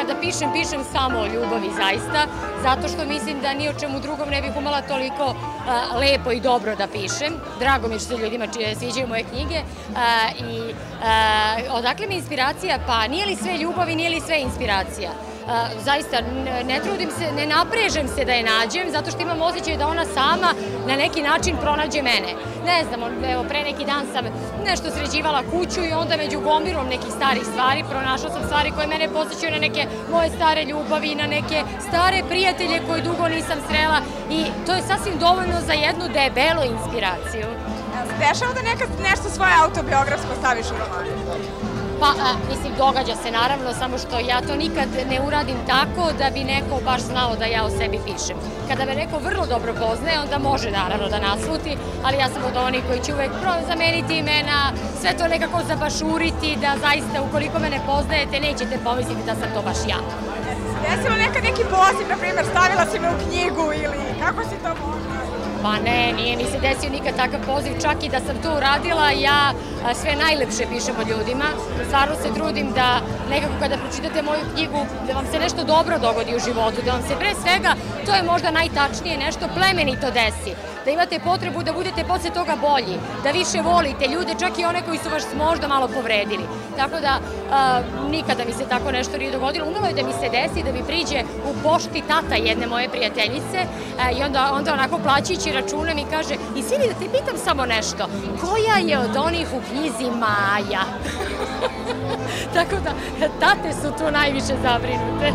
kada pišem, pišem samo o ljubavi zaista, zato što mislim da ni o čemu drugom ne bih umela toliko lepo i dobro da pišem. Drago mi je što se ljudima sviđaju moje knjige. I odakle mi inspiracija? Pa nije li sve ljubav i nije li sve inspiracija? Zaista ne trudim se, ne naprežem se da je nađem, zato što imam osjećaj da ona sama na neki način pronađe mene. Ne znam, evo pre neki dan sam nešto sređivala kuću i onda među gomilom nekih starih stvari pronašla sam stvari koje mene podsjećaju na neke moje stare ljubavi, na neke stare prijatelje koje dugo nisam srela i to je sasvim dovoljno za jednu debelu inspiraciju. Dešava da nekad nešto svoje autobiografsko staviš u romanu? Pa, mislim, događa se naravno, samo što ja to nikad ne uradim tako da bi neko baš znao da ja o sebi pišem. Kada me neko vrlo dobro poznaje, onda može naravno da nasluti, ali ja sam od onih koji će uvek zameniti imena, sve to nekako zabašuriti, da zaista ukoliko me ne poznajete nećete pomisliti da sam to baš ja. Desilo nekad neki poziv, na primjer, stavila si me u knjigu ili kako si to mogla? Pa ne, nije mi se desio nikad takav poziv, čak i da sam to uradila, ja sve najlepše pišem o ljudima. Stvarno se trudim da nekako kada pročitate moju knjigu, da vam se nešto dobro dogodi u životu, da vam se pre svega, to je možda najtačnije, nešto plemenito desi, da imate potrebu da budete posle toga bolji, da više volite ljude, čak i one koji su vas možda malo povredili. Tako da nikada mi se tako nešto nije dogodilo. Umelo je da mi se desi da mi priđe u pošti tata jedne moje prijateljice i onda onako plaćajući račune mi kaže: "Izvini, da te pitam samo nešto, koja je od onih u knjizi Maja?" Tako da tate su tu najviše zabrinute.